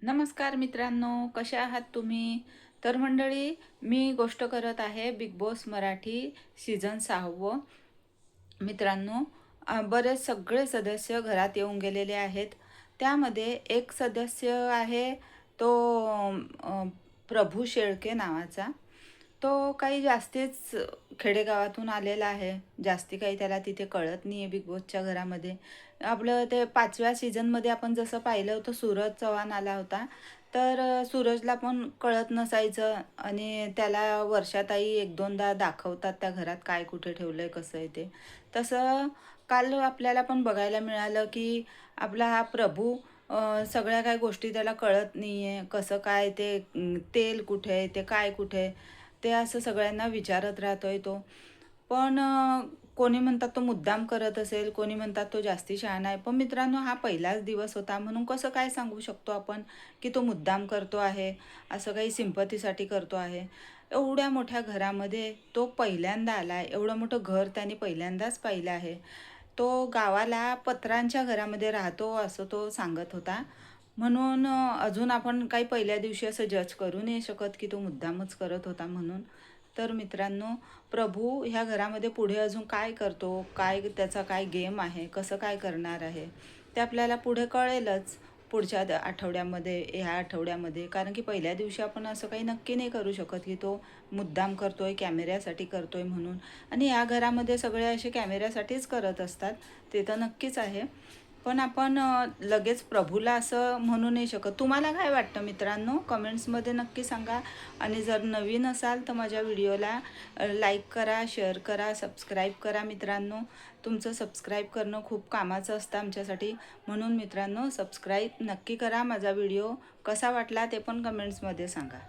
नमस्कार मित्रांनो, कशा आहात तुम्ही? तर मंडळी, मी गोष्ट करत आहे बिग बॉस मराठी सीझन 6. मित्रांनो, बरेच सगळे सदस्य घरात येऊन गेलेले आहेत. त्यामध्ये एक सदस्य आहे तो अ, प्रभू शेळके नावाचा. तो काही जास्तीच खेडेगावातून आलेला आहे. जास्ती काही त्याला तिथे कळत नाही आहे बिग बॉसच्या घरामध्ये. आपलं ते 5व्या सीझनमध्ये आपण जसं पाहिलं होतं, सूरज चव्हाण आला होता. तर सूरजला पण कळत नसायचं आणि त्याला वर्षाताई 1-2दा दाखवतात त्या घरात काय कुठे ठेवलं आहे, कसं आहे ते. तसं काल आपल्याला पण बघायला मिळालं की आपला हा प्रभू सगळ्या काही गोष्टी त्याला कळत नाही आहे. कसं काय ते तेल कुठे आहे, ते काय कुठे आहे, ते असं सगळ्यांना विचारत राहतोय तो. पण कोणी म्हणतात तो मुद्दाम करत असेल, कोणी म्हणतात तो जास्ती शहाणा आहे. पण मित्रांनो, हा पहिलाच दिवस होता म्हणून कसं काय सांगू शकतो आपण की तो मुद्दाम करतो आहे, असं काही सिंपतीसाठी करतो आहे. एवढ्या मोठ्या घरामध्ये तो पहिल्यांदा आला आहे. एवढं मोठं घर त्याने पहिल्यांदाच पाहिलं आहे. तो गावाला पत्र्यांच्या घरामध्ये राहतो असं तो सांगत होता. म्हणून अजून आपण काही पहिल्या दिवशी असं जज करू नाही शकत की तो मुद्दामच करत होता म्हणून. तर मित्रांनो, प्रभू ह्या घरामध्ये पुढे अजून काय करतो, काय त्याचा काय गेम आहे, कसं काय करणार आहे, ते आपल्याला पुढे कळेलच पुढच्या आठवड्यामध्ये, ह्या आठवड्यामध्ये. कारण की पहिल्या दिवशी आपण असं काही नक्की नाही करू शकत की तो मुद्दाम करतोय, कॅमेऱ्यासाठी करतोय म्हणून. आणि या घरामध्ये सगळे असे कॅमेऱ्यासाठीच करत असतात, ते तर नक्कीच आहे. पण आपण लगेच प्रभूला असं म्हणू नाही शकत. तुम्हाला काय वाटतं मित्रांनो? कमेंट्समध्ये नक्की सांगा. आणि जर नवीन असाल तर माझ्या व्हिडिओला लाईक करा, शेअर करा, सबस्क्राईब करा मित्रांनो. तुमचं सबस्क्राईब करणं खूप कामाचं असतं आमच्यासाठी. म्हणून मित्रांनो, सबस्क्राईब नक्की करा. माझा व्हिडिओ कसा वाटला ते पण कमेंट्समध्ये सांगा.